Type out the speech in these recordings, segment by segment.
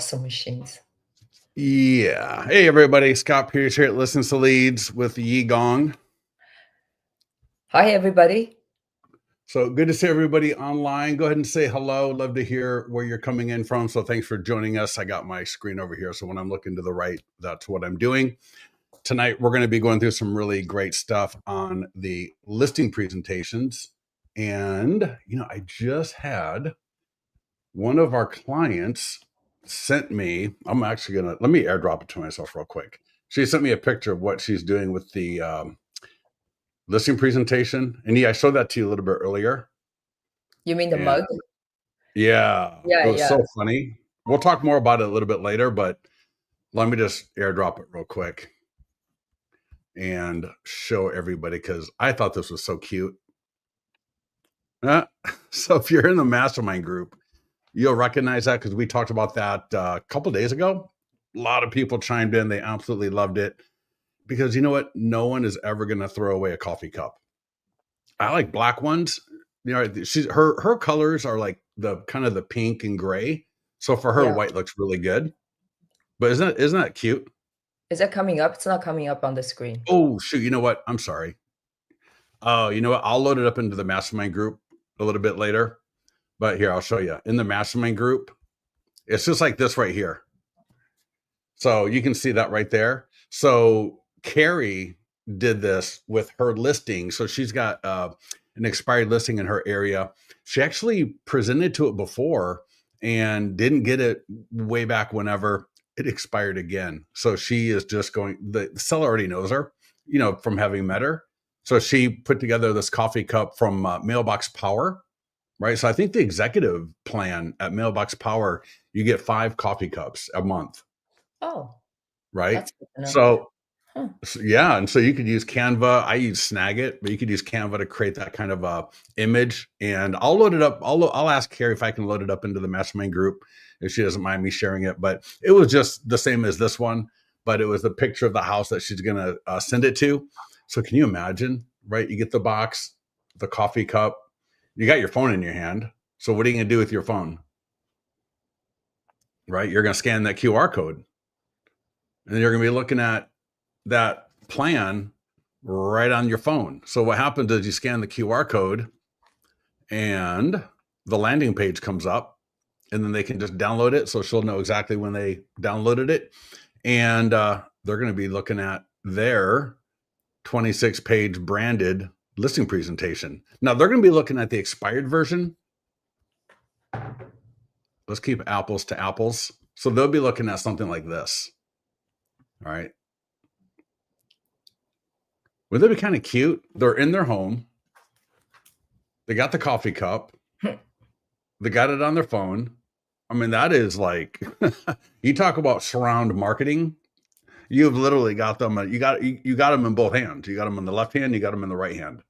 hustle machines. Yeah. Hey, everybody. Scott Pierce here at Listens to Leads with Yi Gong. Hi, everybody. So good to see everybody online. Go ahead and say hello. Love to hear where you're coming in from. So thanks for joining us. I got my screen over here. So when I'm looking to the right, that's what I'm doing. Tonight, we're going to be going through some really great stuff on the listing presentations. And, I just had one of our clients sent me, I'm actually going to, let me airdrop it to myself real quick. She sent me a picture of what she's doing with the listing presentation. And I showed that to you a little bit earlier. You mean the And mug? yeah, Yeah, it was yeah. so funny. We'll talk more about it a little bit later, but let me just airdrop it real quick and show everybody because I thought this was so cute. So if you're in the mastermind group, you'll recognize that because we talked about that a couple days ago. A lot of people chimed in. They absolutely loved it because you know what? No one is ever going to throw away a coffee cup. I like black ones. Her colors are like the kind of the pink and gray. So for her, Yeah. white looks really good. But isn't that cute? Is that coming up? It's not coming up on the screen. Oh shoot! You know what? I'm sorry. Oh, you know what? I'll load it up into the mastermind group a little bit later. But here, I'll show you. In the mastermind group, it's just like this right here. So you can see that right there. So Carrie did this with her listing. So she's got an expired listing in her area. She actually presented to it before and didn't get it way back whenever it expired again. So she is just going, the seller already knows her, from having met her. So she put together this coffee cup from Mailbox Power, right? So I think the executive plan at Mailbox Power, you get 5 coffee cups a month. Oh, Right. that's good to know. So yeah. And so you could use Canva. I use Snagit, but you could use Canva to create that kind of a image. And I'll load it up. I'll ask Carrie if I can load it up into the mastermind group if she doesn't mind me sharing it. But it was just the same as this one, but it was the picture of the house that she's going to send it to. So can you imagine, right? You get the box, the coffee cup, you got your phone in your hand. So what are you going to do with your phone? Right? You're going to scan that QR code. And then you're going to be looking at that plan right on your phone. So what happens is you scan the QR code and the landing page comes up and then they can just download it. So she'll know exactly when they downloaded it. And they're going to be looking at their 26-page branded listing presentation. Now they're going to be looking at the expired version. Let's keep apples to apples. So they'll be looking at something like this. All right. Would that be kind of cute? They're in their home. They got the coffee cup. They got it on their phone. I mean, that is like, you talk about surround marketing. You've literally got them. You got them in both hands. You got them in the left hand. You got them in the right hand,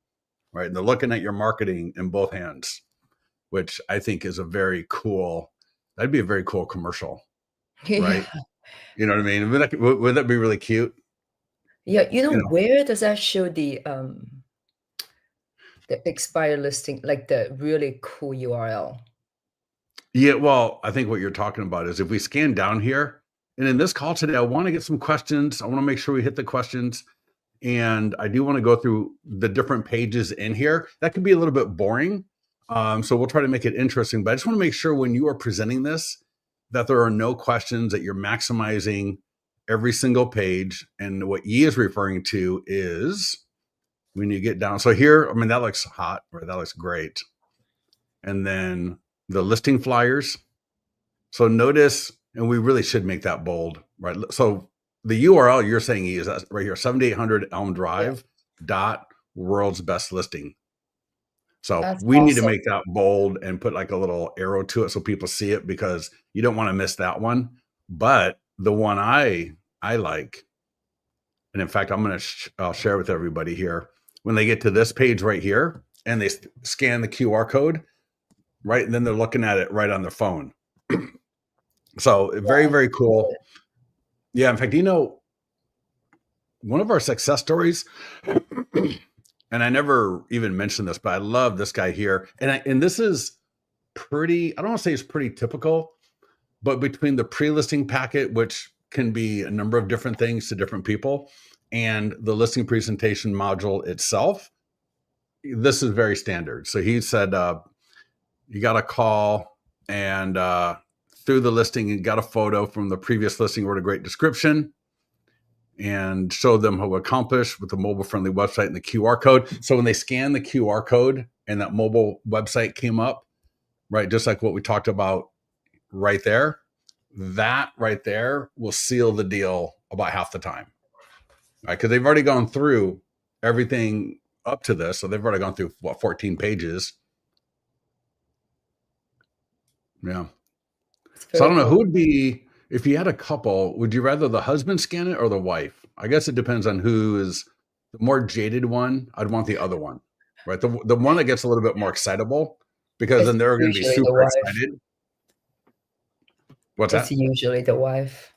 right? And they're looking at your marketing in both hands, which I think is that'd be a very cool commercial, right? Yeah. You know what I mean? Would that be really cute? Yeah. Where does that show the expired listing, like the really cool URL? Yeah, well, I think what you're talking about is if we scan down here, and in this call today, I want to get some questions. I want to make sure we hit the questions. And I do want to go through the different pages in here. That could be a little bit boring. So we'll try to make it interesting. But I just want to make sure when you are presenting this, that there are no questions, that you're maximizing every single page. And what Yi is referring to is when you get down. So here, I mean, that looks hot, right? That looks great. And then the listing flyers. So notice, and we really should make that bold, right? So the URL you're saying is that right here, 7800 Elm Drive dot world's best listing. So That's we need to awesome. make that bold and put like a little arrow to it so people see it because you don't want to miss that one. But the one I like, and in fact, I'm going to I'll share with everybody here. When they get to this page right here and they scan the QR code, right? And then they're looking at it right on their phone. So very, very cool. Yeah. In fact, one of our success stories, and I never even mentioned this, but I love this guy here. And this is pretty, I don't want to say it's pretty typical, but between the pre-listing packet, which can be a number of different things to different people, and the listing presentation module itself, this is very standard. So he said, you got a call and through the listing, you got a photo from the previous listing, wrote a great description and showed them how to accomplish with the mobile friendly website and the QR code. So when they scan the QR code and that mobile website came up, right, just like what we talked about right there, that right there will seal the deal about half the time, right? Because they've already gone through everything up to this. So they've already gone through, what, 14 pages. Yeah. It's So I very don't know who cool. would be, if you had a couple, would you rather the husband scan it or the wife? I guess it depends on who is the more jaded one. I'd want the other one, right? The one that gets a little bit more excitable because It's then they're going to be usually the super wife. excited. What's It's that? usually the wife.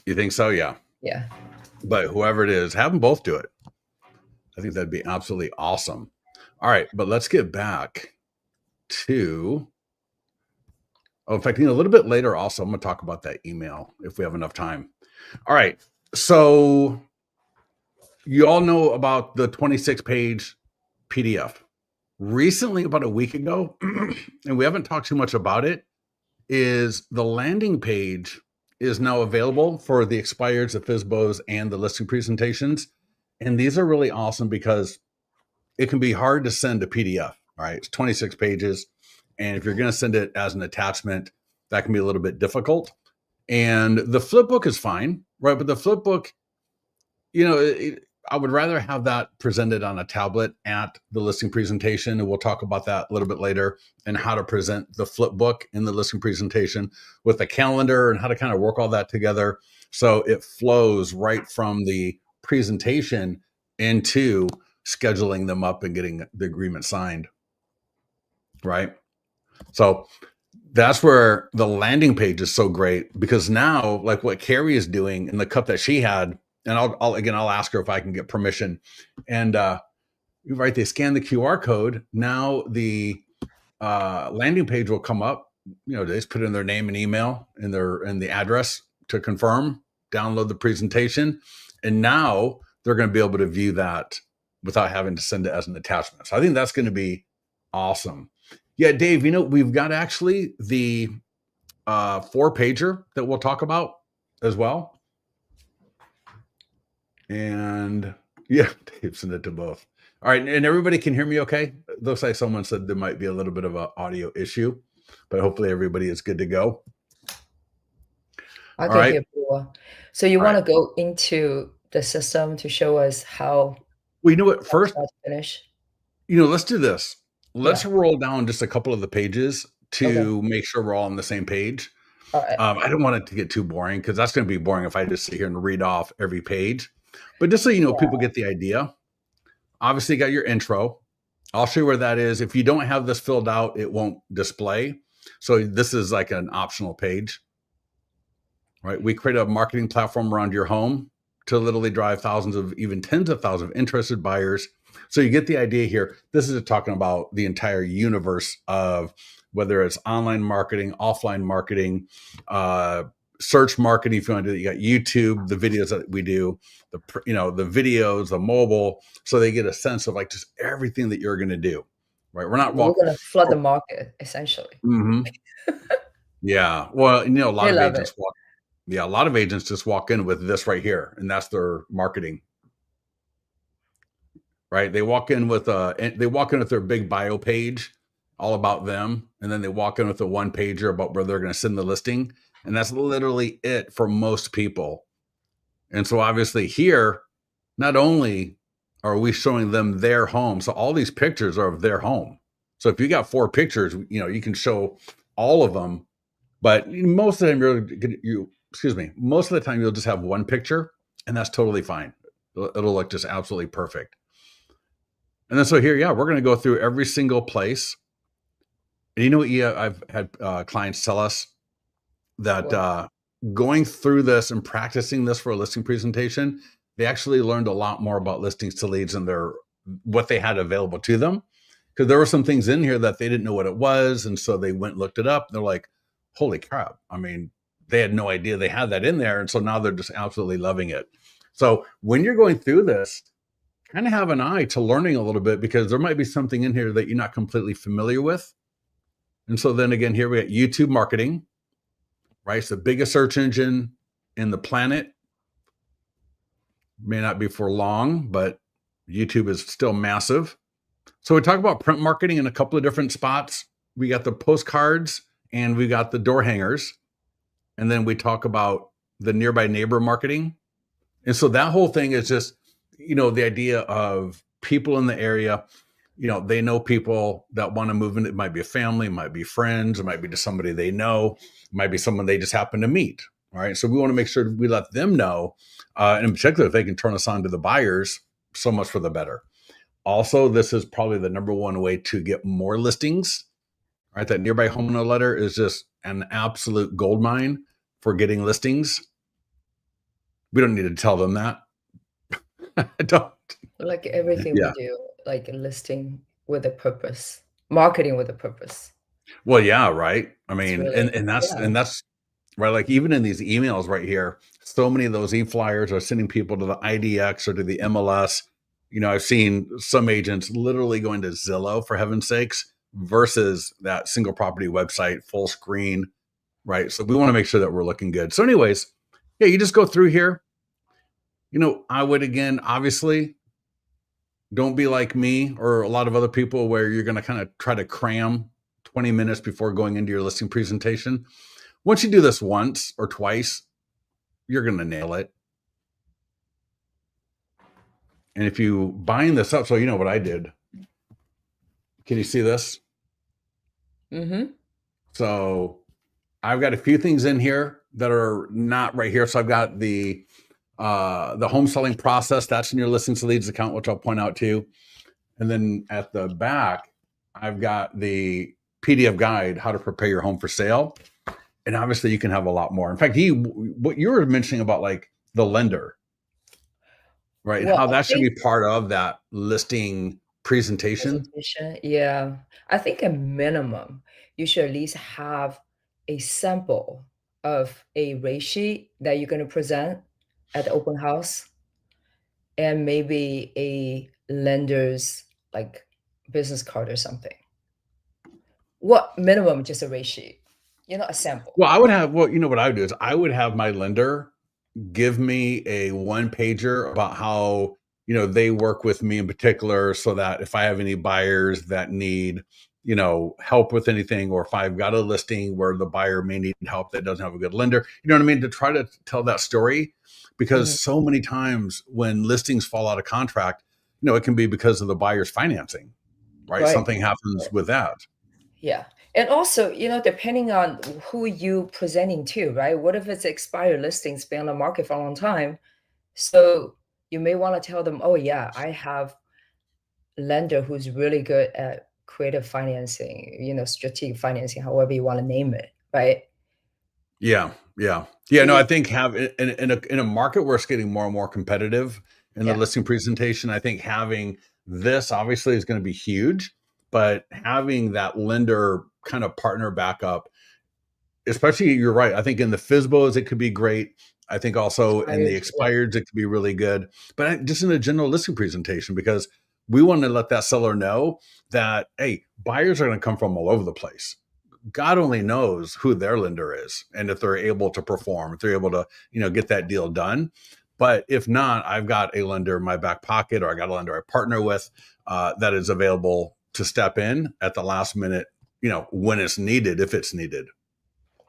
You think so? Yeah. Yeah. But whoever it is, have them both do it. I think that'd be absolutely awesome. All right, but let's get back to, oh, in fact, a little bit later also, I'm going to talk about that email if we have enough time. All right. So you all know about the 26-page PDF. Recently, about a week ago, and we haven't talked too much about it, is the landing page is now available for the expireds, the FSBOs, and the listing presentations. And these are really awesome because it can be hard to send a PDF, right? It's 26 pages. And if you're going to send it as an attachment, that can be a little bit difficult. And the flipbook is fine, right? But the flipbook, I would rather have that presented on a tablet at the listing presentation. And we'll talk about that a little bit later and how to present the flipbook in the listing presentation with the calendar and how to kind of work all that together. So it flows right from the presentation into scheduling them up and getting the agreement signed. Right. So that's where the landing page is so great because now, like what Carrie is doing in the cup that she had, and I'll ask her if I can get permission. And right, they scan the QR code. Now the landing page will come up. They just put in their name and email and the address to confirm, download the presentation, and now they're going to be able to view that without having to send it as an attachment. So I think that's going to be awesome. Yeah, Dave, we've got actually the 4-pager that we'll talk about as well. And yeah, Dave sent it to both. All right, and everybody can hear me okay? It looks like someone said there might be a little bit of an audio issue, but hopefully everybody is good to go. I All can right. hear pretty well. So you All want right. to go into the system to show us how Well, you know what? from First, start to finish? let's do this. Let's Yeah. roll down just a couple of the pages Okay. to make sure we're all on the same page. All right. I don't want it to get too boring because that's going to be boring if I just sit here and read off every page. But just so you know, people get the idea. Obviously, you got your intro. I'll show you where that is. If you don't have this filled out, it won't display. So this is like an optional page, right? We create a marketing platform around your home to literally drive thousands of, even tens of thousands of interested buyers. So you get the idea here. This is talking about the entire universe of whether it's online marketing, offline marketing, search marketing. If you want to do that, you got YouTube, the videos that we do, the videos, the mobile. So they get a sense of like just everything that you're going to do, right? We're not We're walking. gonna flood the market essentially. Yeah. Well, a lot They of love it. agents walk. Yeah, a lot of agents just walk in with this right here, and that's their marketing. Right? They walk in with their big bio page, all about them, and then they walk in with a one pager about where they're going to send the listing, and that's literally it for most people. And so obviously here, not only are we showing them their home, so all these pictures are of their home. So if you got 4 pictures, you can show all of them, but most of the time most of the time you'll just have one picture, and that's totally fine. It'll look just absolutely perfect. And then so here, yeah, we're going to go through every single place. And you know what? I've had clients tell us that Well, going through this and practicing this for a listing presentation, they actually learned a lot more about listings to leads and what they had available to them. Because there were some things in here that they didn't know what it was. And so they went and looked it up. And they're like, holy crap. I mean, they had no idea they had that in there. And so now they're just absolutely loving it. So when you're going through this, kind of have an eye to learning a little bit, because there might be something in here that you're not completely familiar with. And so then again, here we got YouTube marketing, right? It's the biggest search engine in the planet. May not be for long, but YouTube is still massive. So we talk about print marketing in a couple of different spots. We got the postcards and we got the door hangers. And then we talk about the nearby neighbor marketing. And so that whole thing is just, the idea of people in the area, they know people that want to move in. It might be a family, it might be friends, it might be just somebody they know, it might be someone they just happen to meet. All right. So we want to make sure we let them know. And in particular, if they can turn us on to the buyers, so much for the better. Also, this is probably the number one way to get more listings. Right. That nearby homeowner letter is just an absolute gold mine for getting listings. We don't need to tell them that. I don't. Like everything we Yeah. do, like listing with a purpose, marketing with a purpose. Well, yeah, right. I It's mean, really, yeah. and that's right. Like even in these emails right here, so many of those e-flyers are sending people to the IDX or to the MLS. I've seen some agents literally going to Zillow, for heaven's sakes, versus that single property website, full screen, right? So we want to make sure that we're looking good. So, anyways, yeah, you just go through here. I would, again, obviously, don't be like me or a lot of other people where you're going to kind of try to cram 20 minutes before going into your listing presentation. Once you do this once or twice, you're going to nail it. And if you bind this up, so you know what I did. Can you see this? Mm-hmm. So I've got a few things in here that are not right here. So I've got the home selling process. That's in your listings to leads account, which I'll point out to you. And then at the back, I've got the PDF guide, how to prepare your home for sale. And obviously you can have a lot more. In fact, what you were mentioning about like the lender, right? And Well, how I that should think be part of that listing presentation. presentation, yeah. I think a minimum, you should at least have a sample of a rate sheet that you're going to present at the open house, and maybe a lender's like business card or something. What minimum, just a rate sheet, a sample. You know what I would do is I would have my lender give me a one pager about how, they work with me in particular, so that if I have any buyers that need, help with anything, or if I've got a listing where the buyer may need help that doesn't have a good lender, you know what I mean? To try to tell that story, because Mhm. so many times when listings fall out of contract, it can be because of the buyer's financing, right? Right. Something happens with that. Yeah. And also, depending on who you presenting to, right? What if it's expired listings been on the market for a long time? So you may want to tell them, oh yeah, I have a lender who's really good at creative financing, strategic financing, however you want to name it, right? Yeah, yeah. Yeah, no, I You, think have in a market where it's getting more and more competitive in the yeah, listing presentation, I think having this obviously is gonna be huge, but having that lender kind of partner backup, especially you're right, I think in the FSBOs, it could be great. I think also in the expired, yeah, expireds, it could be really good, but just in a general listing presentation, because we wanna let that seller know that, hey, buyers are gonna come from all over the place. God only knows who their lender is and if they're able to perform, if they're able to, get that deal done. But if not, I've got a lender in my back pocket, or I got a lender I partner with that is available to step in at the last minute, when it's needed, if it's needed.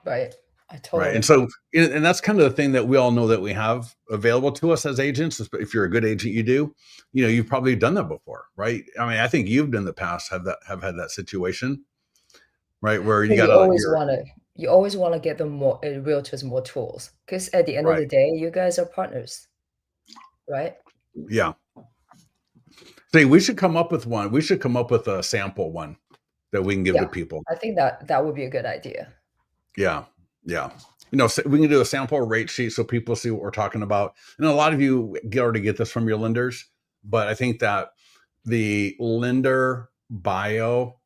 right. I Right. totally And agree. so, and that's kind of the thing that we all know that we have available to us as agents. If you're a good agent, you do, you've probably done that before, right? I mean, I think you've in the past have had that situation, right? Where you But got you to, always you're want to, get them more realtors more tools, because at the end of right. the day, you guys are partners, right? Yeah. See, we should come up with one. We should come up with a sample one that we can give Yeah, to people. I think that would be a good idea. Yeah. Yeah. So we can do a sample rate sheet so people see what we're talking about. And a lot of you already get this from your lenders, but I think that the lender bio,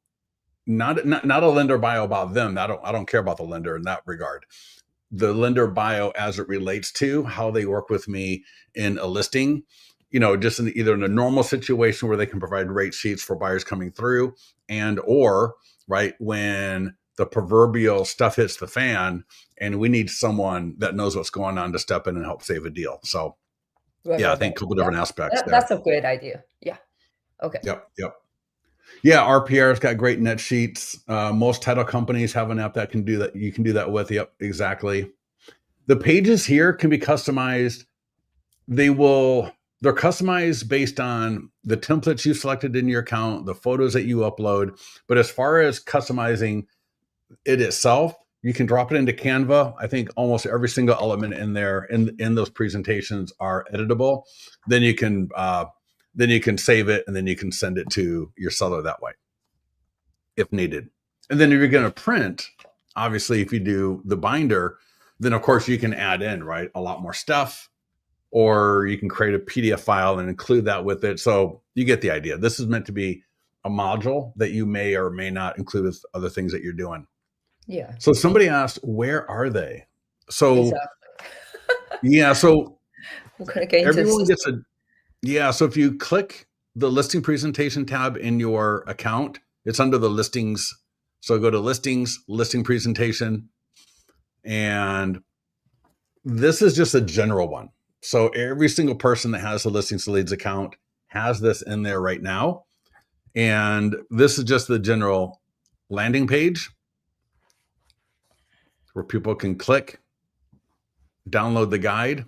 not a lender bio about them. I don't care about the lender in that regard. the lender bio as it relates to how they work with me in a listing, just either in a normal situation where they can provide rate sheets for buyers coming through, and or right when the proverbial stuff hits the fan and we need someone that knows what's going on to step in and help save a deal. So Right, yeah, I right, right. think a couple Yeah. different aspects there. That's a great idea. Yeah. Okay. Yep, yep. Yeah, RPR's got great net sheets. Most title companies have an app that can do that. You can do that with. Yep, exactly. The pages here can be customized. They're customized based on the templates you selected in your account, the photos that you upload. But as far as customizing it itself, you can drop it into Canva. I think almost every single element in there in those presentations are editable. Then you can save it and then you can send it to your seller that way if needed. And then if you're going to print, obviously, if you do the binder, then of course you can add in, right, a lot more stuff, or you can create a PDF file and include that with it. So you get the idea. This is meant to be a module that you may or may not include with other things that you're doing. Yeah. So somebody asked, where are they? So Exactly. yeah, so We're gonna get into everyone system. gets yeah. So if you click the listing presentation tab in your account, it's under the listings. So go to listings, listing presentation, and this is just a general one. So every single person that has a listings to leads account has this in there right now. And this is just the general landing page where people can click, download the guide.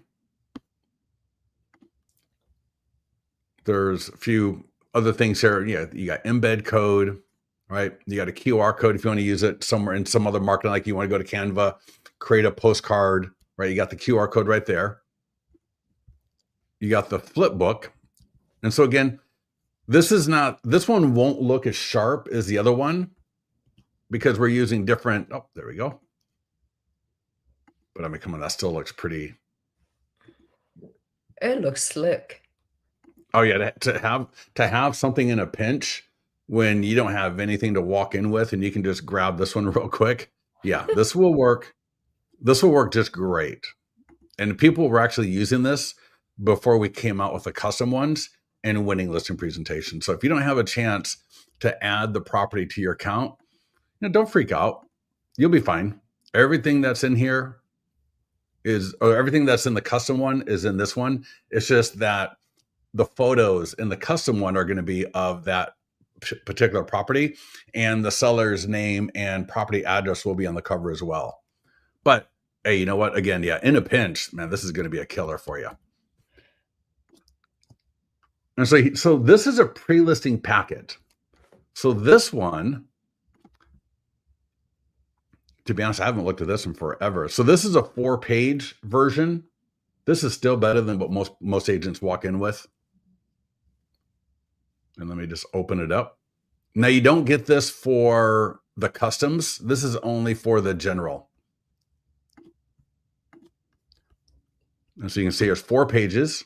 There's a few other things here. Yeah, you got embed code, right? You got a QR code if you want to use it somewhere in some other market, like you want to go to Canva, create a postcard, right? You got the QR code right there. You got the flipbook. And so again, this one won't look as sharp as the other one because we're using different, oh, there we go. But I mean, come on, that still looks pretty. It looks slick. Oh yeah, to have something in a pinch when you don't have anything to walk in with and you can just grab this one real quick. Yeah, this will work. This will work just great. And people were actually using this before we came out with the custom ones and winning listing presentation. So if you don't have a chance to add the property to your account, don't freak out. You'll be fine. Everything that's in here or everything that's in the custom one is in this one. It's just that the photos in the custom one are going to be of that particular property, and the seller's name and property address will be on the cover as well. But hey, you know what? Again, yeah, in a pinch, man, this is going to be a killer for you. And so this is a pre-listing packet. So this one, to be honest, I haven't looked at this one forever. So this is a 4-page version. This is still better than what most agents walk in with. And let me just open it up. Now you don't get this for the customs. This is only for the general. And so you can see there's 4 pages.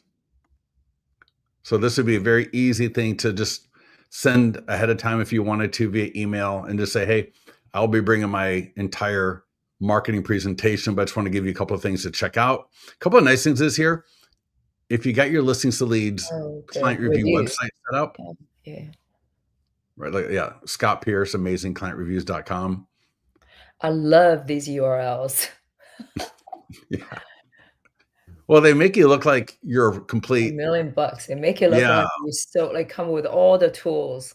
So this would be a very easy thing to just send ahead of time if you wanted to via email and just say, hey, I'll be bringing my entire marketing presentation, but I just want to give you a couple of things to check out. A couple of nice things is here. If you got your listings to leads client review website set up, Yeah. right? Like, yeah, Scott Pierce, amazingclientreviews.com. I love these URLs. Yeah. Well, they make you look like you're $1 complete. million bucks. They make it look Yeah. like you still like come with all the tools.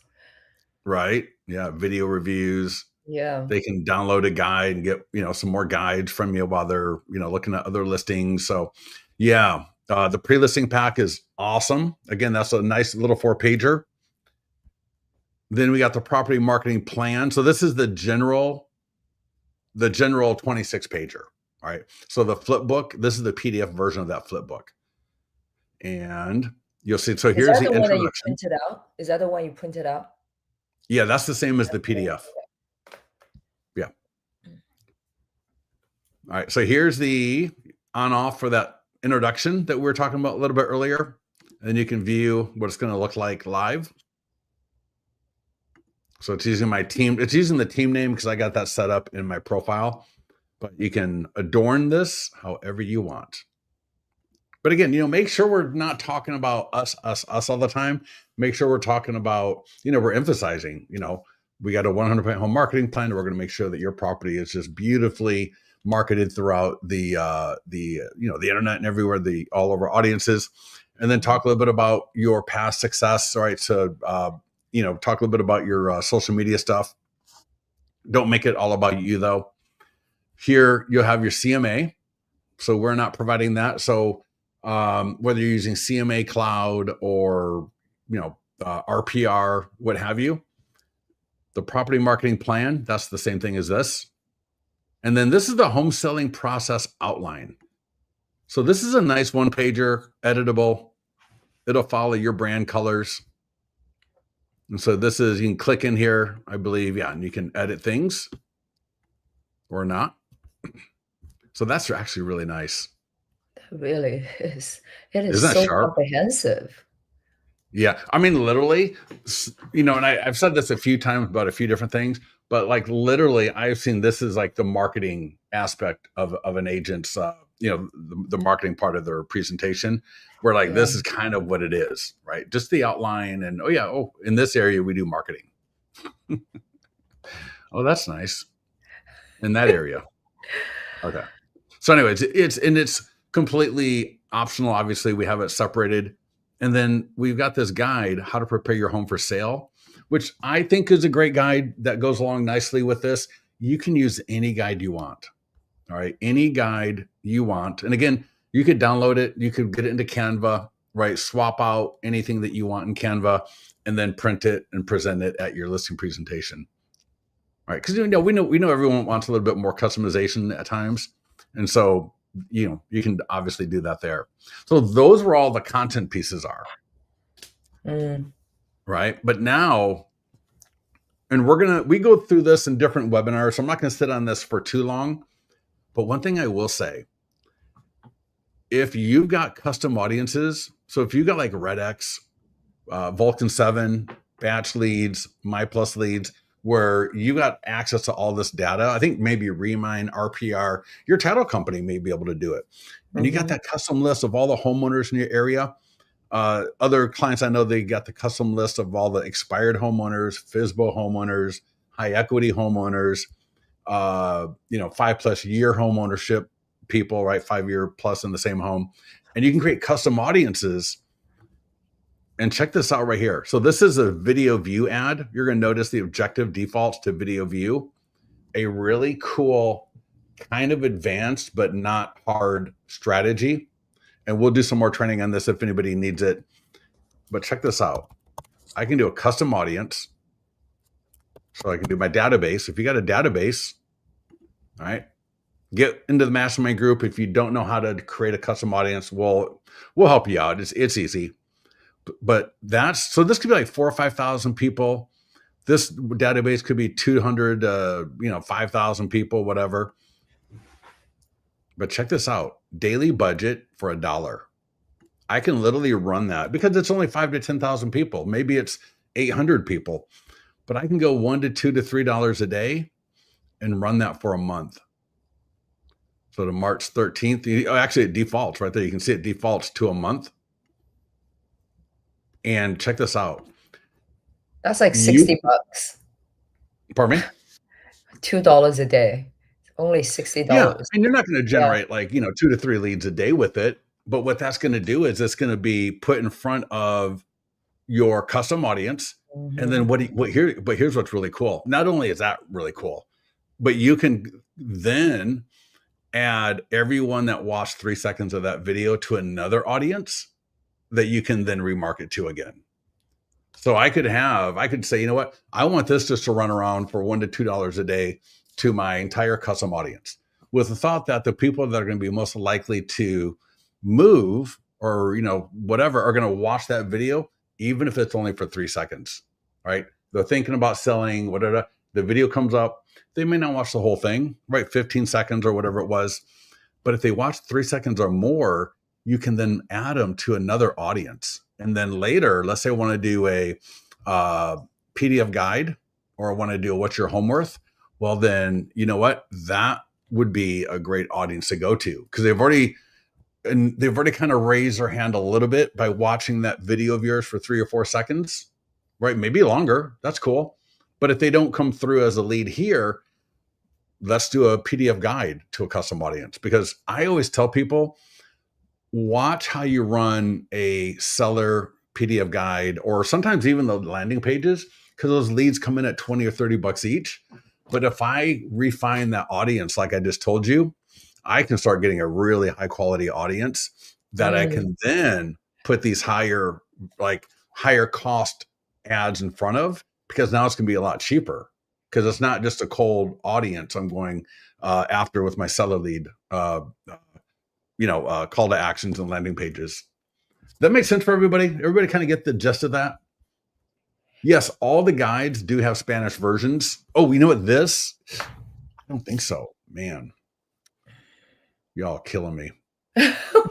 Right. Yeah. Video reviews. Yeah. They can download a guide and get, some more guides from you while they're, looking at other listings. So yeah, the pre-listing pack is awesome. Again, that's a nice little 4-pager. Then we got the property marketing plan. So this is the general 26-pager. All right. So the flipbook, this is the PDF version of that flipbook. And you'll see, so here's the Is that the one that you introduction. printed out? Is that the one you printed out? Yeah, that's the same as the PDF. Yeah. All right. So here's the on off for that introduction that we were talking about a little bit earlier. And you can view what it's going to look like live. So it's using my team. It's using the team name because I got that set up in my profile. but you can adorn this however you want. But again, make sure we're not talking about us all the time. Make sure we're talking about, we're emphasizing, we got a 100% home marketing plan. We're going to make sure that your property is just beautifully marketed throughout the internet and everywhere, all over audiences. And then talk a little bit about your past success. All right. So, talk a little bit about your social media stuff. Don't make it all about you though. Here you'll have your CMA. So we're not providing that. So whether you're using CMA Cloud or RPR, what have you, the property marketing plan, that's the same thing as this. And then this is the home selling process outline. So this is a nice one pager, editable. It'll follow your brand colors. And so this is, you can click in here, I believe, and you can edit things or not. So that's actually really nice. It really is. It is Isn't that so sharp? comprehensive. Yeah. I mean, literally, and I've said this a few times about a few different things, but like literally, I've seen this is like the marketing aspect of an agent's, the marketing part of their presentation, where like this is kind of what it is, right? Just the outline and, in this area, we do marketing. Oh, that's nice. In that area. Okay. So anyways, it's completely optional. Obviously, we have it separated. And then we've got this guide, How to Prepare Your Home for Sale, which I think is a great guide that goes along nicely with this. You can use any guide you want. All right. Any guide you want. And again, you could download it. You could get it into Canva, right? Swap out anything that you want in Canva and then print it and present it at your listing presentation. All right. Because we know everyone wants a little bit more customization at times. And so you can obviously do that there. So those were all the content pieces are. Right. But now, and we go through this in different webinars. So I'm not going to sit on this for too long. But one thing I will say, if you've got custom audiences, so if you've got like RedX, Vulcan 7, batch leads, MyPlus leads, where you got access to all this data, I think maybe Remine, RPR, your title company may be able to do it. And you got that custom list of all the homeowners in your area. Other clients I know, they got the custom list of all the expired homeowners, FSBO homeowners, high equity homeowners, 5+ year home ownership people, right? 5 year plus in the same home. And you can create custom audiences. And check this out right here. So this is a video view ad. You're going to notice the objective defaults to video view, a really cool kind of advanced, but not hard strategy. And we'll do some more training on this if anybody needs it. But check this out. I can do a custom audience. So I can do my database. If you got a database, all right, get into the mastermind group. If you don't know how to create a custom audience, we'll help you out. It's easy. But so this could be like 4,000 or 5,000 people. This database could be 200, 5,000 people, whatever. But check this out. Daily budget for $1. I can literally run that because it's only 5,000 to 10,000 people. Maybe it's 800 people, but I can go $1 to $2 to $3 a day and run that for a month. So to March 13th, actually it defaults right there. You can see it defaults to a month. And check this out. That's like $60. Pardon me? $2 a day. Only $60. Yeah, and you're not going to generate like 2 to 3 leads a day with it. But what that's going to do is it's going to be put in front of your custom audience. And then here's what's really cool. Not only is that really cool, but you can then add everyone that watched 3 seconds of that video to another audience that you can then remarket to again. So I could say, you know what? I want this just to run around for $1 to $2 a day to my entire custom audience, with the thought that the people that are going to be most likely to move or, whatever, are going to watch that video, even if it's only for 3 seconds, right? They're thinking about selling, whatever. The video comes up. They may not watch the whole thing, right? 15 seconds or whatever it was. But if they watch 3 seconds or more, you can then add them to another audience. And then later, let's say I want to do a PDF guide, or I want to do a what's your home worth. Well, then, you know what? That would be a great audience to go to, because they've already kind of raised their hand a little bit by watching that video of yours for 3 or 4 seconds, right? Maybe longer. That's cool. But if they don't come through as a lead here, let's do a PDF guide to a custom audience, because I always tell people, watch how you run a seller PDF guide, or sometimes even the landing pages, because those leads come in at 20 or 30 bucks each. But if I refine that audience, like I just told you, I can start getting a really high quality audience that I can then put these higher cost ads in front of, because now it's going to be a lot cheaper, because it's not just a cold audience I'm going after with my seller lead, call to actions and landing pages. That makes sense for everybody? Everybody kind of get the gist of that? Yes, all the guides do have Spanish versions. Oh, you know what this? I don't think so. Man, y'all killing me.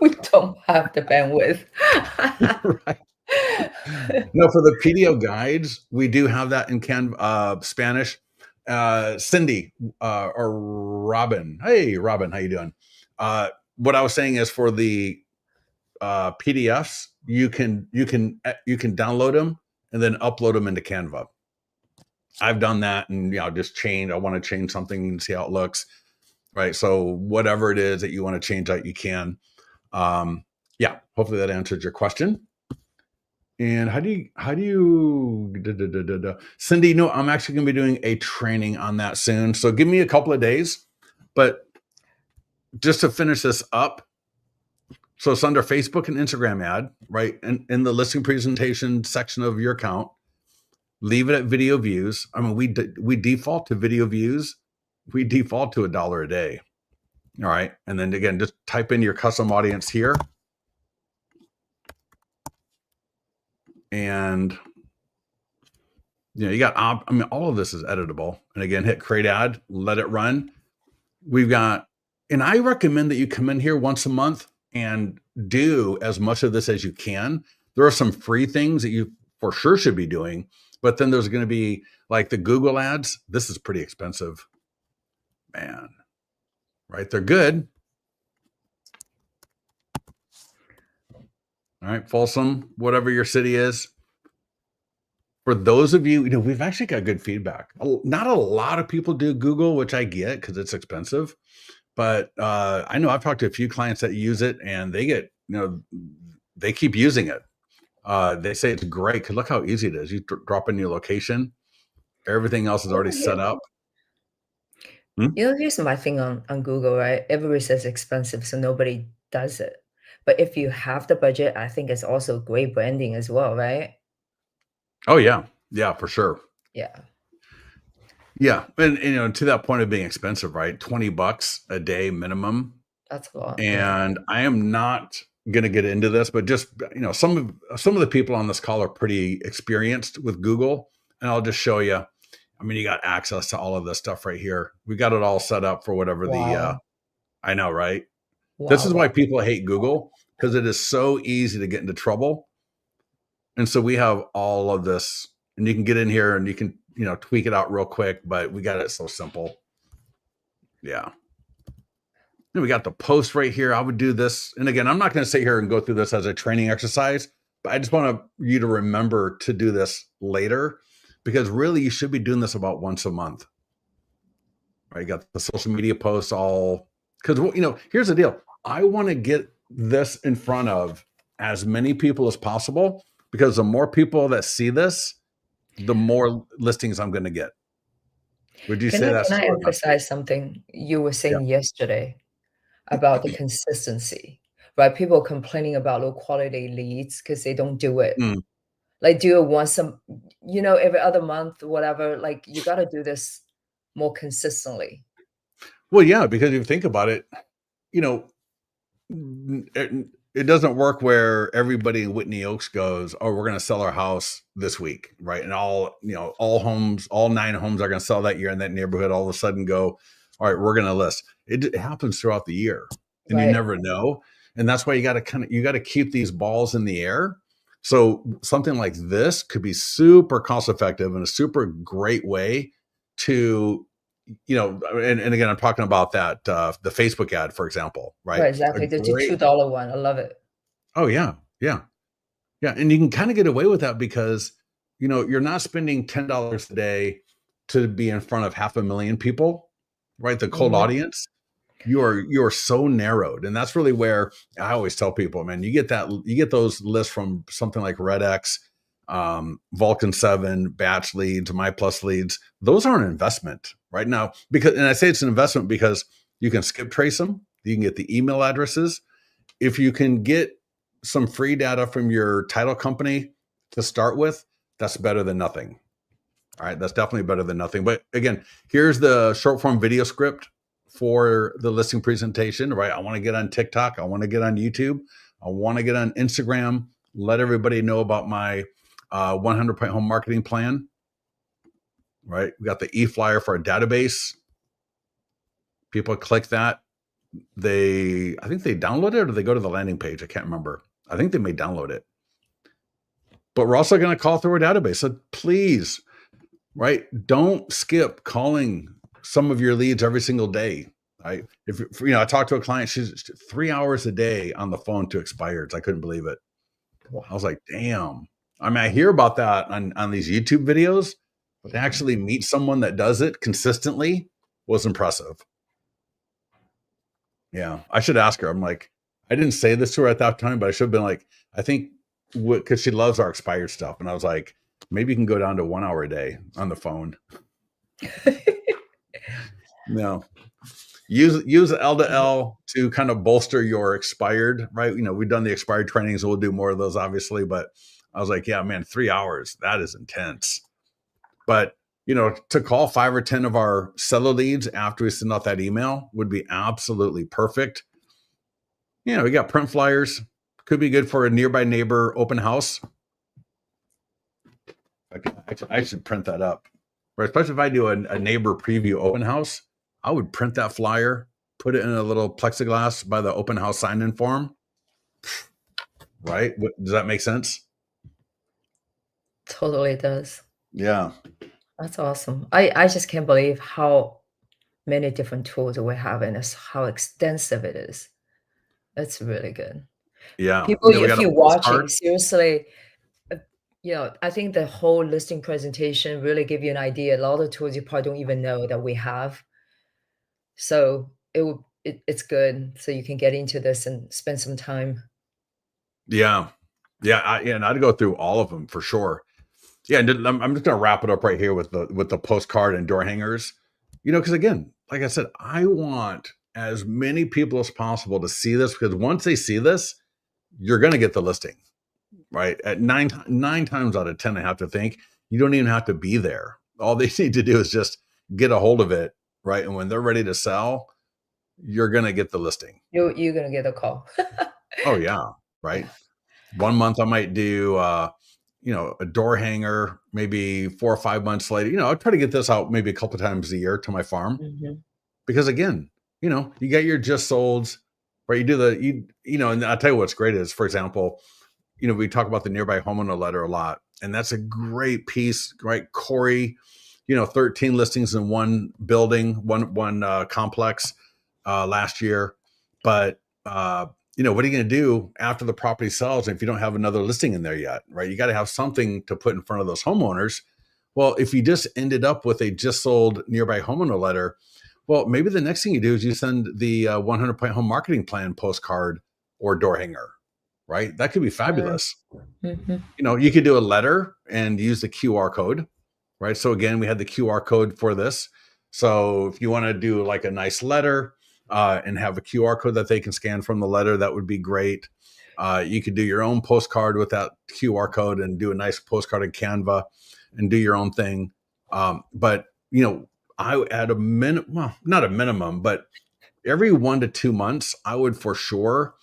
We don't have the bandwidth. Right. No, for the PDF guides, we do have that in Spanish. Cindy or Robin. Hey, Robin, how you doing? What I was saying is, for the PDFs, you can download them and then upload them into Canva. I've done that, and just change. I want to change something and see how it looks. Right. So whatever it is that you want to change out, you can. Hopefully that answered your question. And how do you Cindy, no, I'm actually going to be doing a training on that soon. So give me a couple of days. But just to finish this up, so it's under Facebook and Instagram ad, right? And in the listing presentation section of your account, leave it at video views. I mean, we default to video views. We default to $1 a day. All right. And then again, just type in your custom audience here. And you got, all of this is editable. And again, hit create ad, let it run. And I recommend that you come in here once a month and do as much of this as you can. There are some free things that you for sure should be doing, but then there's going to be like the Google ads. This is pretty expensive, man, right? They're good. All right. Folsom, whatever your city is. For those of you, we've actually got good feedback. Not a lot of people do Google, which I get because it's expensive. But I know I've talked to a few clients that use it, and they get, they keep using it. They say it's great because look how easy it is. You drop in your location. Everything else is already set up. Here's my thing on Google, right? Everybody says expensive, so nobody does it. But if you have the budget, I think it's also great branding as well, right? Oh, yeah. Yeah, for sure. Yeah. Yeah. And, to that point of being expensive, right? $20 a day minimum. That's a lot. And I am not going to get into this, but just, some of the people on this call are pretty experienced with Google, and I'll just show you. I mean, you got access to all of this stuff right here. We got it all set up for whatever I know, right? Wow. This is why people hate Google, because it is so easy to get into trouble. And so we have all of this, and you can get in here and you can, tweak it out real quick, but we got it so simple. Yeah. And we got the post right here. I would do this. And again, I'm not going to sit here and go through this as a training exercise, but I just want you to remember to do this later, because really you should be doing this about once a month. Right? You got the social media posts all, because, here's the deal. I want to get this in front of as many people as possible, because the more people that see this, the more listings I'm going to get. Would you say that's true? Can I emphasize something you were saying yesterday about the consistency, right? People complaining about low quality leads because they don't do it. Like do it once every other month, whatever. Like you got to do this more consistently. Well, yeah, because if you think about it, it doesn't work where everybody in Whitney Oaks goes, oh, we're going to sell our house this week, right? And all 9 homes are going to sell that year in that neighborhood. All of a sudden go, all right, we're going to list. It happens throughout the year, and you never know. And that's why you got to keep these balls in the air. So something like this could be super cost effective and a super great way to and again, I'm talking about that, the Facebook ad, for example, right? Right, A exactly. The great, $2 one. I love it. oh yeah, yeah. Yeah, and you can kinda get away with that because, you're not spending $10 a day to be in front of 500,000 people, right? The cold Mhm. audience. You are so narrowed, and that's really where I always tell people, man, you get those lists from something like RedX, Vulcan 7, Batch Leads, My Plus Leads. Those are an investment right now because, and I say it's an investment because you can skip trace them, you can get the email addresses, if you can get some free data from your title company to start with, that's better than nothing. All right, that's definitely better than nothing. But again, here's the short form video script for the listing presentation, right? I want to get on TikTok, I want to get on YouTube, I want to get on Instagram, let everybody know about my 100-point home marketing plan, right? We got the e-flyer for our database. People click that, I think they download it or do they go to the landing page? I can't remember. I think they may download it. But we're also going to call through our database. So please, right, don't skip calling some of your leads every single day. Right? If I talked to a client, she's 3 hours a day on the phone to expireds. I couldn't believe it. I Wow. was like, damn. I mean, I hear about that on these YouTube videos, but to actually meet someone that does it consistently was impressive. Yeah, I should ask her. I'm like, I didn't say this to her at that time, but I should have been like, I think because she loves our expired stuff, and I was like, maybe you can go down to 1 hour a day on the phone. No, use L to L to kind of bolster your expired. Right? We've done the expired trainings, so we'll do more of those, obviously. But I was like, yeah, man, 3 hours, that is intense. But to call 5 or 10 of our seller leads after we send out that email would be absolutely perfect. We got print flyers. Could be good for a nearby neighbor open house. I should print that up. Or especially if I do a neighbor preview open house, I would print that flyer, put it in a little plexiglass by the open house sign-in form. Right? Does that make sense? Totally does. Yeah. That's awesome. I just can't believe how many different tools we have and how extensive it is. It's really good. Yeah. People, We if got a you're watching, postcard. seriously, uh, I think the whole listing presentation really give you an idea. A lot of tools you probably don't even know that we have. So it's good. So you can get into this and spend some time. Yeah. Yeah. And I'd go through all of them for sure. Yeah, and I'm just gonna wrap it up right here with the postcard and door hangers. Because again, like I said, I want as many people as possible to see this because once they see this, you're gonna get the listing, right? At nine times out of 10, I have to think you don't even have to be there. All they need to do is just get a hold of it, right? And when they're ready to sell, you're gonna get the listing. You're gonna get a call. Oh yeah, right. 1 month I might do a door hanger, maybe 4 or 5 months later. I'll try to get this out maybe a couple times a year to my farm. Mhm. Because again, you got your just solds, right? You do and I'll tell you what's great is, for example, we talk about the nearby homeowner letter a lot, and that's a great piece, right? Corey, 13 listings in one building, one complex last year. But what are you going to do after the property sells if you don't have another listing in there yet, right? You got to have something to put in front of those homeowners. Well, if you just ended up with a just sold nearby homeowner letter, well, maybe the next thing you do is you send the 100-point home marketing plan postcard or door hanger, right? That could be Right. fabulous. Mhm. You could do a letter and use the QR code, right? So again, we had the QR code for this. So if you want to do like a nice letter and have a QR code that they can scan from the letter, that would be great. You could do your own postcard with that QR code and do a nice postcard in Canva and do your own thing. But I at a minute, well, not a minimum, but every 1 to 2 months, I would for sure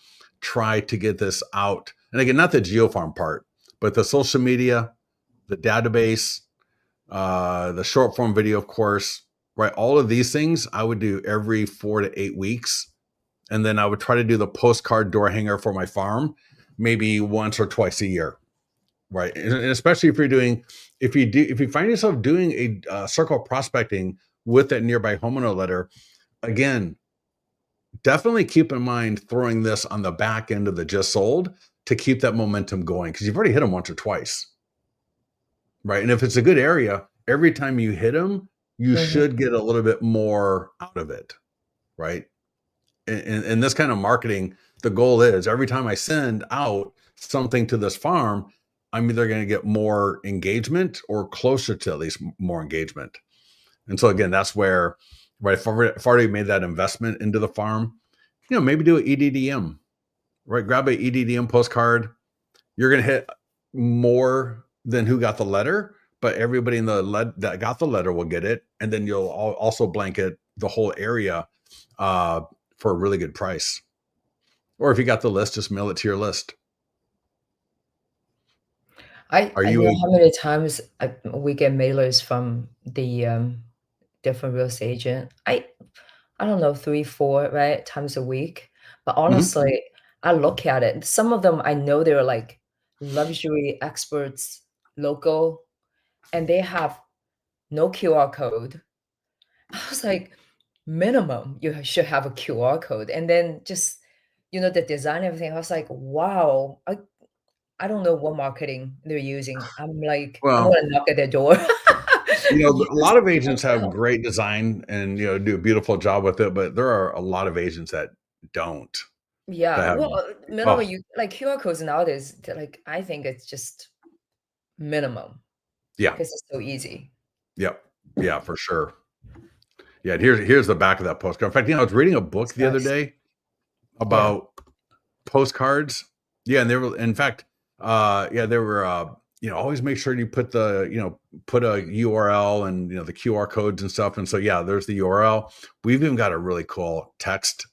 try to get this out. And again, not the geofarm part, but the social media, the database, the short form video, of course, right? All of these things I would do every 4 to 8 weeks. And then I would try to do the postcard door hanger for my farm, maybe once or twice a year, right? And especially if you find yourself doing a circle prospecting with that nearby homeowner letter, again, definitely keep in mind throwing this on the back end of the just sold to keep that momentum going because you've already hit them once or twice, right? And if it's a good area, every time you hit them, you Mhm. should get a little bit more out of it, right? In this kind of marketing, the goal is every time I send out something to this farm, I'm either going to get more engagement or closer to at least more engagement. And so again, that's where, right, if I already made that investment into the farm, maybe do an EDDM, right? Grab an EDDM postcard. You're going to hit more than who got the letter, but everybody in the that got the letter will get it. And then you'll also blanket the whole area uh, for a really good price. Or if you got the list, just mail it to your list. Are I you know a how many times we get mailers from the different real estate agent. I don't know, 3, 4, right, times a week. But Mhm. honestly, I look at it. Some of them I know they're like luxury experts, local, and they have no QR code. I was like, minimum, you should have a QR code. And then just, the design and everything. I was like, wow, I don't know what marketing they're using. I'm like, I'm Well, gonna knock at their door. a Use lot of agents something have else. great design and do a beautiful job with it, but there are a lot of agents that don't. That Yeah, have well, oh minimum you like QR codes nowadays, like I think it's just minimum yeah, because it's so easy. yep, yeah, for sure. Yeah, and here's the back of that postcard. In fact, I was reading a book It's the other nice. day Yeah. about postcards. Yeah, and they were in fact, yeah, they were always make sure you put put a URL and the QR codes and stuff. And so yeah, there's the URL. We've even got a really cool text.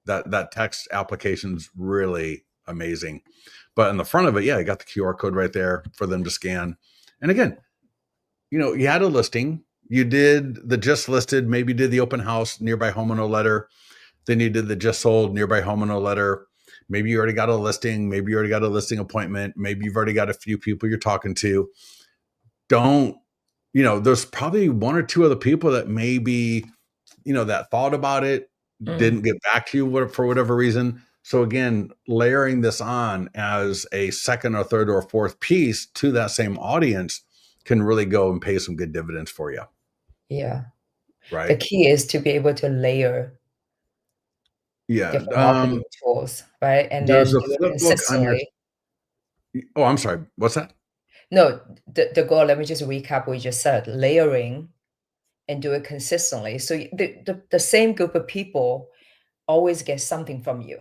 That text application's really amazing. But in the front of it, yeah, you got the QR code right there for them to scan. And again, you had a listing, you did the just listed, maybe did the open house nearby homeowner letter, then you did the just sold nearby homeowner letter. Maybe you already got a listing. Maybe you already got a listing appointment. Maybe you've already got a few people you're talking to. Don't, there's probably one or two other people that maybe, that thought about it, Mm, didn't get back to you for whatever reason. So again, layering this on as a second or third or fourth piece to that same audience can really go and pay some good dividends for you. yeah. The Right. key is to be able to layer Yeah. different marketing tools, right? And There's then a do it flip book on your, consistently. oh, I'm sorry. What's that? No, the goal, let me just recap what you just said, layering and do it consistently. So the same group of people always get something from you.